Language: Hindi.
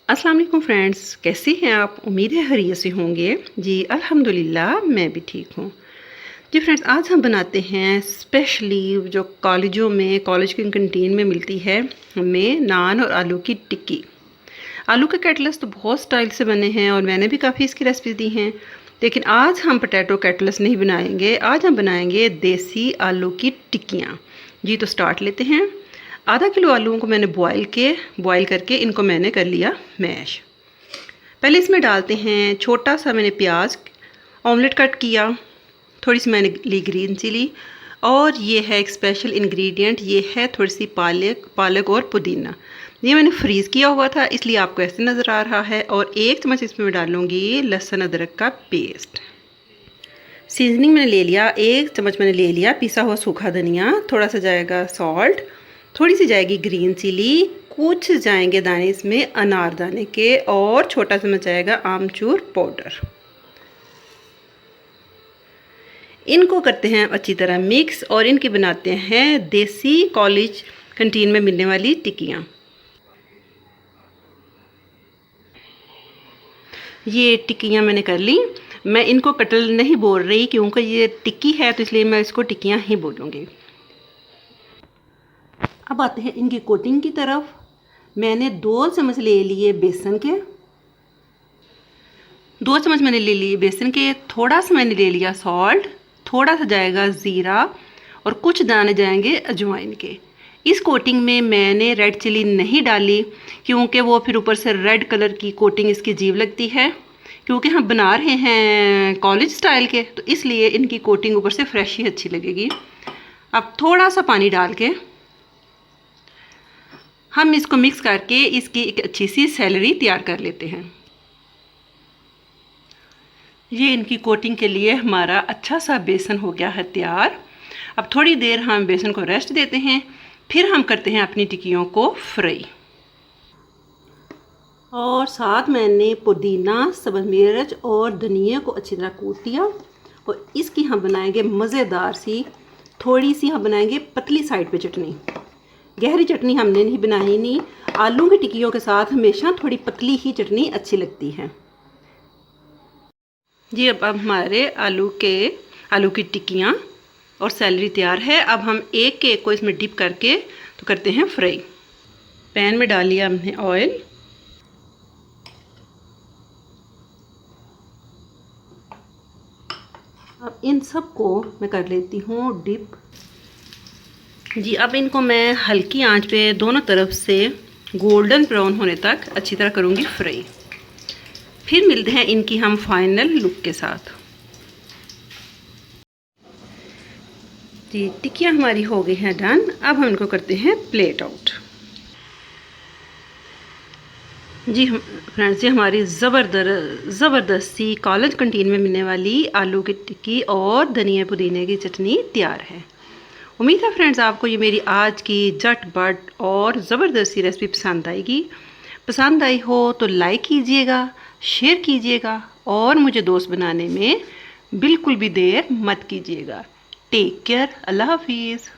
अस्सलाम वालेकुम फ्रेंड्स, कैसे हैं आप? उम्मीद है खैरियत से होंगे। जी अल्हम्दुलिल्लाह मैं भी ठीक हूँ। जी फ्रेंड्स, आज हम बनाते हैं स्पेशली जो कॉलेजों में कॉलेज की कैंटीन में मिलती है हमें नान और आलू की टिक्की। आलू के कटलेट्स तो बहुत स्टाइल से बने हैं और मैंने भी काफ़ी इसकी रेसिपी दी हैं, लेकिन आज हम पोटैटो कटलेट्स नहीं बनाएंगे। आज हम बनाएंगे देसी आलू की टिक्कियाँ। जी तो स्टार्ट लेते हैं। आधा किलो आलूओं को मैंने बॉयल करके इनको मैंने कर लिया मैश। पहले इसमें डालते हैं छोटा सा मैंने प्याज ऑमलेट कट किया, थोड़ी सी मैंने ली ग्रीन चिली, और ये है एक स्पेशल इंग्रेडिएंट, ये है थोड़ी सी पालक और पुदीना। ये मैंने फ्रीज़ किया हुआ था इसलिए आपको ऐसे नज़र आ रहा है। और 1 चम्मच इसमें मैं डालूँगी लहसुन अदरक का पेस्ट। सीजनिंग मैंने ले लिया, 1 चम्मच मैंने ले लिया पिसा हुआ सूखा धनिया, थोड़ा सा जाएगा सॉल्ट, थोड़ी सी जाएगी ग्रीन चिली, कुछ जाएंगे दाने इसमें अनारदाने के, और छोटा चम्मच जाएगा आमचूर पाउडर। इनको करते हैं अच्छी तरह मिक्स और इनकी बनाते हैं देसी कॉलेज कैंटीन में मिलने वाली टिक्कियाँ। ये टिक्कियाँ मैंने कर ली। मैं इनको कटल नहीं बोल रही क्योंकि ये टिक्की है तो इसलिए मैं इसको टिक्कियाँ ही बोलूँगी। अब आते हैं इनकी कोटिंग की तरफ। मैंने 2 चम्मच ले लिए बेसन के, 2 चम्मच मैंने ले लिए बेसन के, थोड़ा सा मैंने ले लिया सॉल्ट, थोड़ा सा जाएगा ज़ीरा और कुछ दाने जाएंगे अजवाइन के। इस कोटिंग में मैंने रेड चिली नहीं डाली क्योंकि वो फिर ऊपर से रेड कलर की कोटिंग इसकी अजीब लगती है, क्योंकि हम बना रहे हैं कॉलेज स्टाइल के, तो इसलिए इनकी कोटिंग ऊपर से फ्रेश ही अच्छी लगेगी। अब थोड़ा सा पानी डाल के हम इसको मिक्स करके इसकी एक अच्छी सी सैलरी तैयार कर लेते हैं। ये इनकी कोटिंग के लिए हमारा अच्छा सा बेसन हो गया है तैयार। अब थोड़ी देर हम बेसन को रेस्ट देते हैं, फिर हम करते हैं अपनी टिक्कियों को फ्राई। और साथ मैंने पुदीना, सब्ज़ मिर्च और धनिया को अच्छी तरह कूट दिया और इसकी हम बनाएंगे मज़ेदार सी, थोड़ी सी हम बनाएंगे पतली साइड पे चटनी। गहरी चटनी हमने नहीं बनाई नहीं, आलू की टिक्कियों के साथ हमेशा थोड़ी पतली ही चटनी अच्छी लगती है। जी अब हमारे आलू की टिक्कियाँ और सैलरी तैयार है। अब हम एक एक को इसमें डिप करके तो करते हैं फ्राई। पैन में डाल लिया हमने ऑयल, अब इन सब को मैं कर लेती हूँ डिप। जी अब इनको मैं हल्की आंच पे दोनों तरफ से गोल्डन ब्राउन होने तक अच्छी तरह करूँगी फ्राई। फिर मिलते हैं इनकी हम फाइनल लुक के साथ। जी टिक्कियाँ हमारी हो गई हैं डन। अब हम इनको करते हैं प्लेट आउट। जी हम फ्रेंड्स, ये हमारी ज़बरदस्ती कॉलेज कैंटीन में मिलने वाली आलू की टिक्की और धनिया पुदीने की चटनी तैयार है। उम्मीद है फ्रेंड्स आपको ये मेरी आज की झटपट और ज़बरदस्ती रेसिपी पसंद आएगी। पसंद आई हो तो लाइक कीजिएगा, शेयर कीजिएगा और मुझे दोस्त बनाने में बिल्कुल भी देर मत कीजिएगा। टेक केयर, अल्लाह हाफिज़।